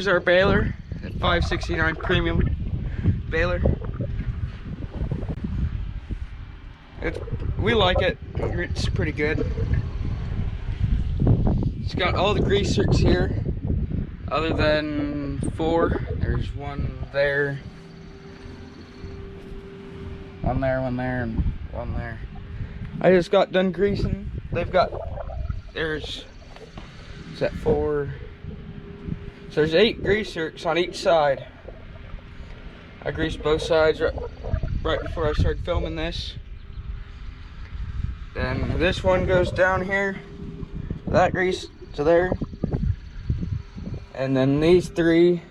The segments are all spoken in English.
Here's our baler, a 569 premium baler. We like it. It's pretty good. It's got all the grease zerks here, other than 4. There's one there, and one there. I just got done greasing. There's, is that 4? So there's 8 grease zerks on each side. I greased both sides right before I started filming this. Then this one goes down here, that grease to there. And then these 3,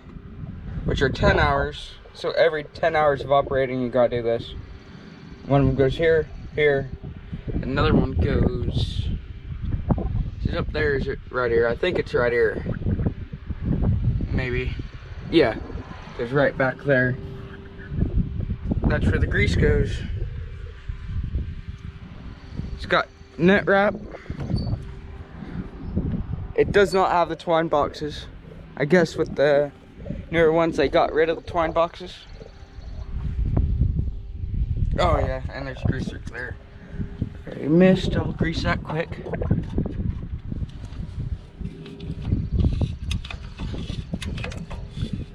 which are 10 hours. So every 10 hours of operating, you gotta do this. One of them goes here, here. Another one goes, is it up there, or is it right here? I think it's right here. Maybe. Yeah, goes right back there. That's where the grease goes. It's got net wrap. It does not have the twine boxes. I guess with the newer ones, they got rid of the twine boxes. Oh yeah, and there's grease zerk there. I missed, I'll grease that quick.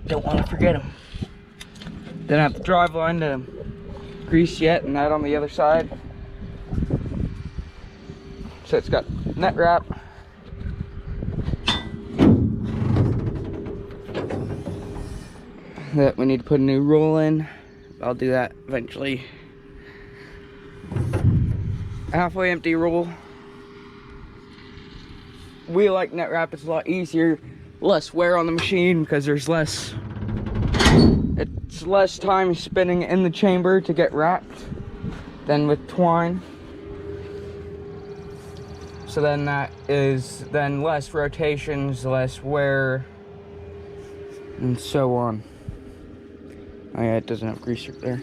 Don't want to forget them. Then I have the drive line to grease yet, and that on the other side. So it's got net wrap. That we need to put a new roll in. I'll do that eventually. Halfway empty roll. We like net wrap, it's a lot easier. Less wear on the machine because it's less time spinning in the chamber to get wrapped than with twine. So then that is then less rotations, less wear, and so on. Oh yeah, it doesn't have grease zerk there.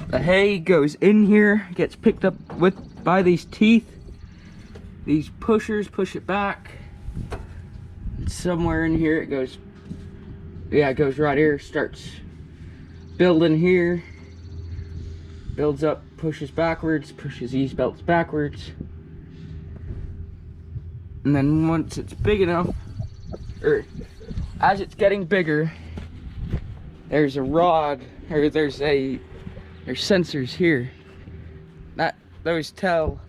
The hay goes in here, gets picked up by these teeth. These pushers push it back. Somewhere in here it goes, yeah, it goes right here, starts building here, builds up, pushes backwards, pushes these belts backwards. And then once it's big enough, or as it's getting bigger, there's a rod, or there's sensors here. Those tell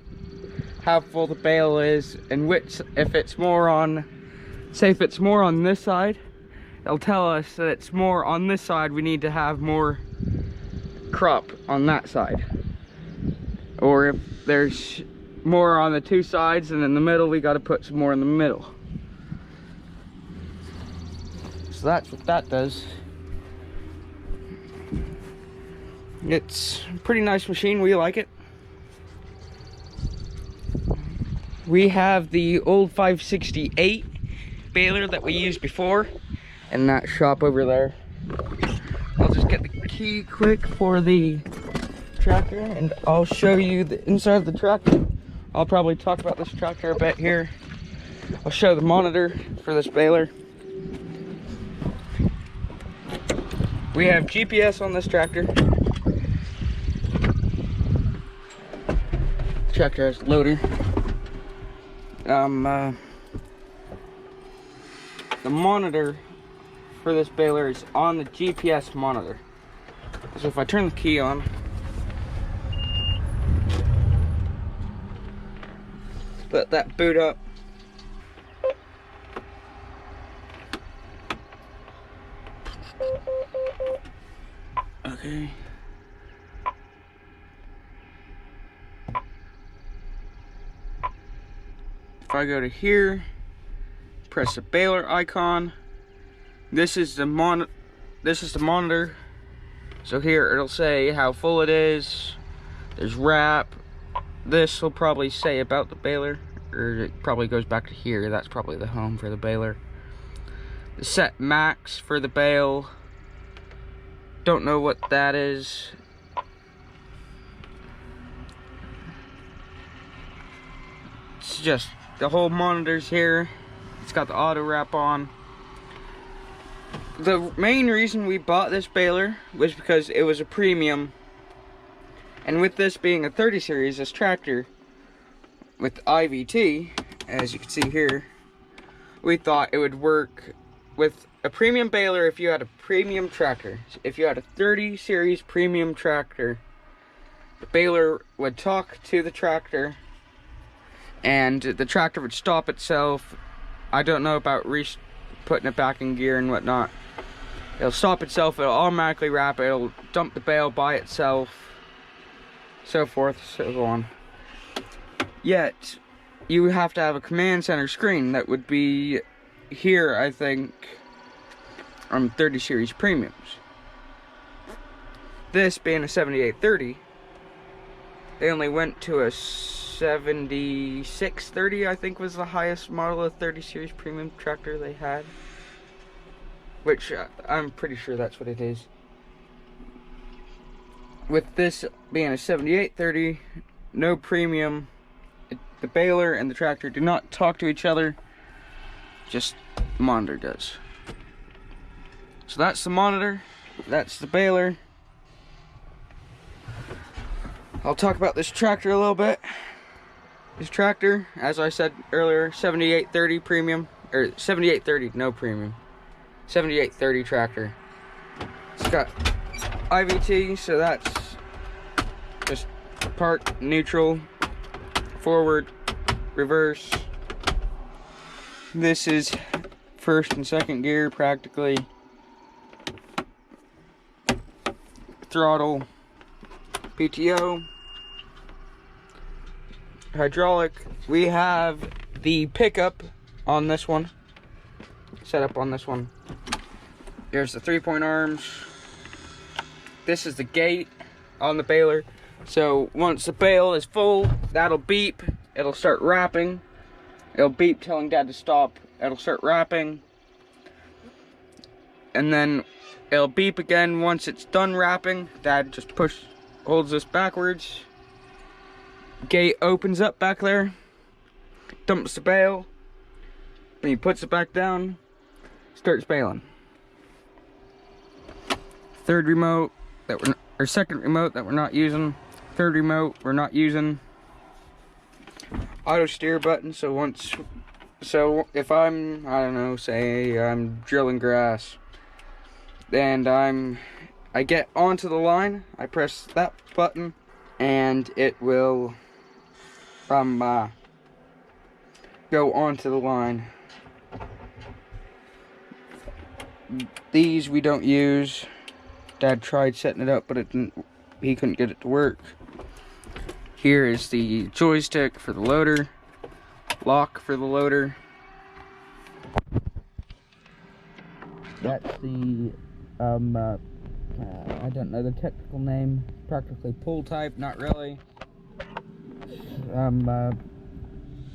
how full the bale is, and which, if it's more on, say if it's more on this side, it'll tell us that it's more on this side, we need to have more crop on that side. Or if there's more on the 2 sides and in the middle, we got to put some more in the middle. So that's what that does. It's a pretty nice machine, we like it. We have the old 568 baler that we used before in that shop over there. I'll just get the key quick for the tractor and I'll show you the inside of the tractor. I'll probably talk about this tractor a bit here. I'll show the monitor for this baler. We have GPS on this tractor. The tractor has a loader. The monitor for this baler is on the GPS monitor. So if I turn the key on, let that boot up. Okay. If I go to here, press the baler icon. This is the monitor. So here it'll say how full it is. There's wrap. This will probably say about the baler, or it probably goes back to here. That's probably the home for the baler. The set max for the bale. Don't know what that is. it's just the whole monitor's here. It's got the auto wrap on. The main reason we bought this baler was because it was a premium, and with this being a 30 series, this tractor with IVT, as you can see here, we thought it would work with a premium baler if you had a premium tractor. If you had a 30 series premium tractor, the baler would talk to the tractor and the tractor would stop itself. I don't know about putting it back in gear and whatnot. It'll stop itself, it'll automatically wrap it, it'll dump the bale by itself, so forth, so on. Yet, you have to have a command center screen that would be here, I think, on 30 series premiums. This being a 7830, they only went to a 7630, I think was the highest model of 30 series premium tractor they had. Which I'm pretty sure that's what it is. With this being a 7830, no premium, the baler and the tractor do not talk to each other, just the monitor does. So that's the monitor, that's the baler. I'll talk about this tractor a little bit. This tractor, as I said earlier, 7830 premium, or 7830 no premium. 7830 tractor. It's got IVT, so that's just park, neutral, forward, reverse. This is first and second gear practically. Throttle, PTO, hydraulic. We have the pickup on this one, set up on this one. There's the 3-point arms. This is the gate on the baler. So once the bale is full, that'll beep. It'll start wrapping. It'll beep telling Dad to stop. It'll start wrapping. And then it'll beep again once it's done wrapping. Dad just holds this backwards. Gate opens up back there. Dumps the bale. Then he puts it back down. Starts baling. Third remote that or second remote that we're not using. Third remote we're not using. Auto steer button. So if I'm, I don't know, say I'm drilling grass, and I get onto the line, I press that button, and it will go onto the line. These we don't use. Dad tried setting it up, but he couldn't get it to work. Here is the joystick for the loader, lock for the loader. That's the, I don't know the technical name, practically pull type, not really.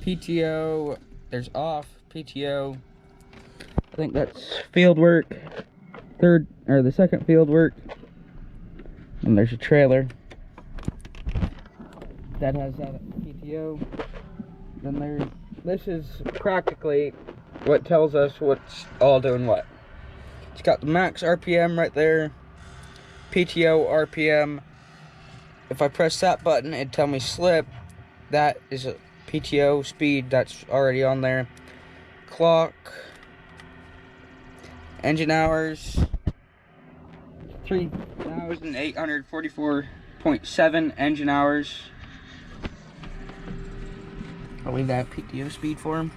PTO, there's off, PTO. I think that's field work. The second field work. And there's a trailer that has that PTO. Then this is practically what tells us what's all doing what. It's got the max RPM right there. PTO RPM. If I press that button, it'd tell me slip. That is a PTO speed that's already on there. Clock. Engine hours. 3,844.7 engine hours. I'll leave that PTO speed for him.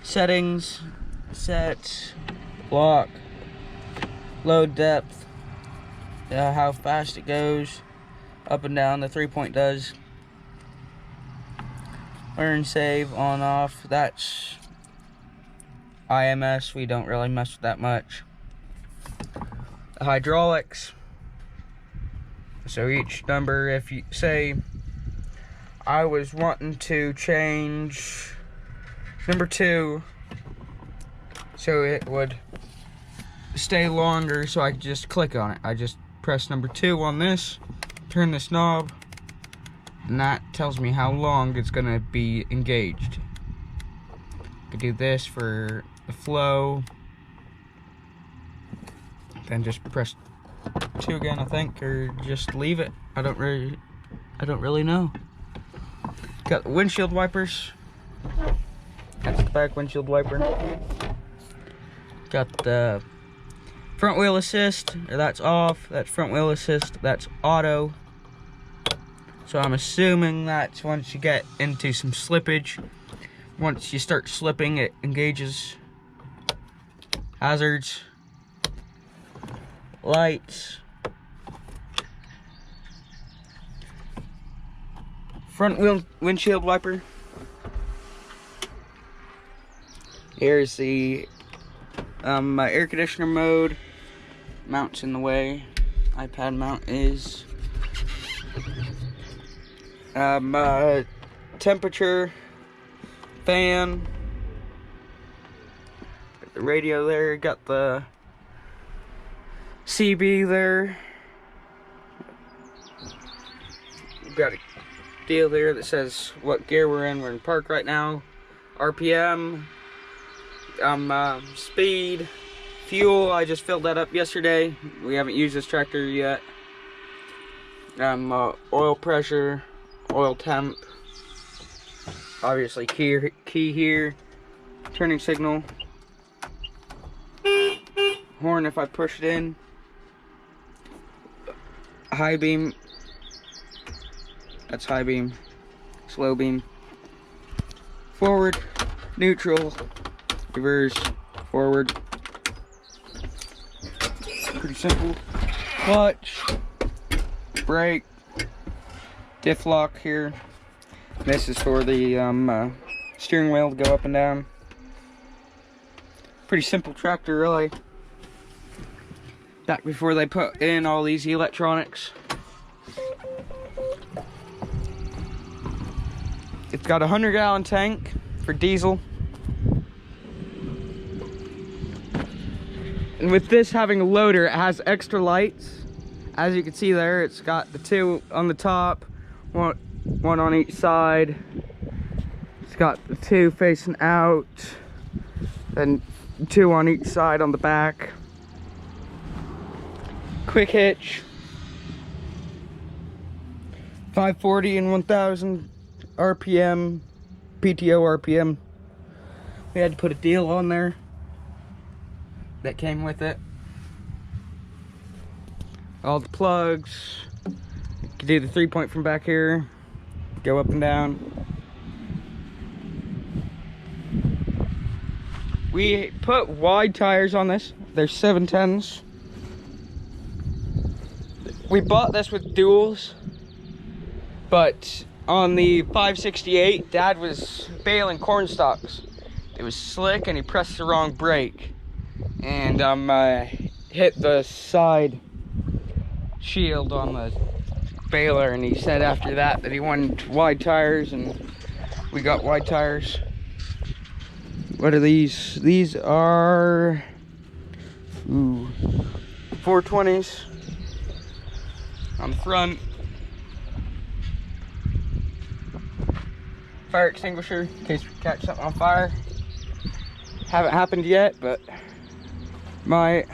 Settings. Set. Clock. Load depth. How fast it goes. Up and down the 3-point does. Learn, save, on, off. That's IMS. We don't really mess with that much. The hydraulics. So each number, if you say I was wanting to change number 2 so it would stay longer, so I could just click on it. I just press number 2 on this, turn this knob, and that tells me how long it's gonna be engaged. Could do this for the flow. Then just press 2 again, I think, or just leave it. I don't really know. Got the windshield wipers. That's the back windshield wiper. Got the front wheel assist, that's off. That's front wheel assist, that's auto. So I'm assuming that once you get into some slippage, once you start slipping, it engages hazards, lights, front wheel windshield wiper. Here's the air conditioner mode. Mount's in the way. iPad mount is. Temperature, fan, got the radio there, got the CB there. We've got a deal there that says what gear we're in. We're in park right now. RPM, speed, fuel. I just filled that up yesterday. We haven't used this tractor yet. Oil pressure, oil temp. Obviously key here. Turning signal. Horn if I push it in. High beam. That's high beam. Slow beam. Forward, neutral, reverse, forward. Pretty simple. Clutch, brake, diff lock here. This is for the steering wheel to go up and down. Pretty simple tractor, really. Back before they put in all these electronics. It's got a 100-gallon tank for diesel. And with this having a loader, it has extra lights. As you can see there, it's got the 2 on the top, one on each side. It's got the 2 facing out, then 2 on each side on the back. Quick hitch. 540 and 1000 RPM, PTO RPM. We had to put a deal on there that came with it. All the plugs. You can do the 3-point from back here. Go up and down. We put wide tires on this. They're 710s. We bought this with duals, but on the 568, Dad was baling corn stalks. It was slick and he pressed the wrong brake and hit the side shield on the baler, and he said after that he wanted wide tires, and we got wide tires. What are these? These are 420s on the front. Fire extinguisher in case we catch something on fire. Haven't happened yet, but might.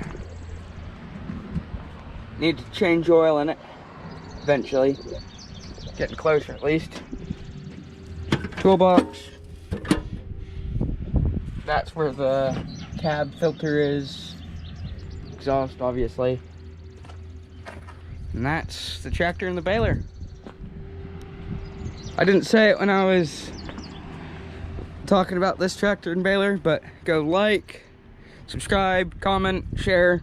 Need to change oil in it eventually. Getting closer at least. Toolbox. That's where the cab filter is. Exhaust, obviously. And that's the tractor and the baler. I didn't say it when I was talking about this tractor and baler, but go like, subscribe, comment, share.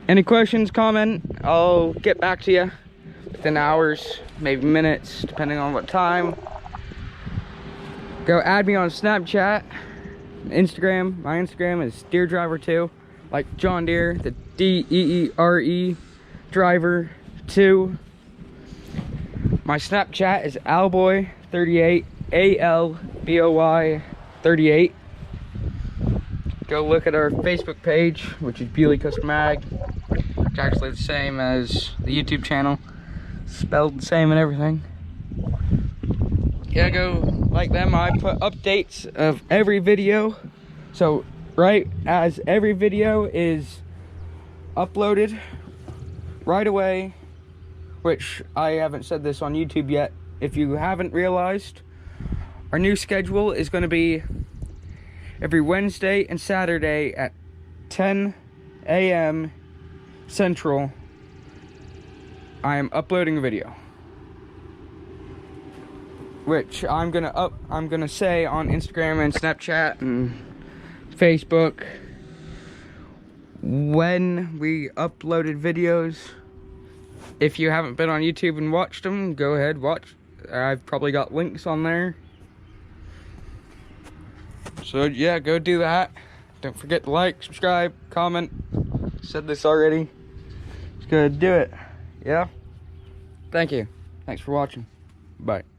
Any questions, comment. I'll get back to you within hours, maybe minutes, depending on what time. Go add me on Snapchat, Instagram. My Instagram is DeerDriver2, like John Deere, the D-E-E-R-E driver 2. My Snapchat is alboy38, A-L-B-O-Y 38. Go look at our Facebook page, which is Bewley Custom Ag. It's actually the same as the YouTube channel, spelled the same and everything. yeah, go like them. I put updates of every video. So right as every video is uploaded right away, which I haven't said this on YouTube yet. If you haven't realized, our new schedule is going to be every Wednesday and Saturday at 10 a.m. Central. I am uploading a video, which I'm gonna say on Instagram and Snapchat and Facebook when we uploaded videos. If you haven't been on YouTube and watched them, go ahead, watch. I've probably got links on there. So yeah, go do that. Don't forget to like, subscribe, comment. Said this already. Just go do it. Yeah? Thank you. Thanks for watching. Bye.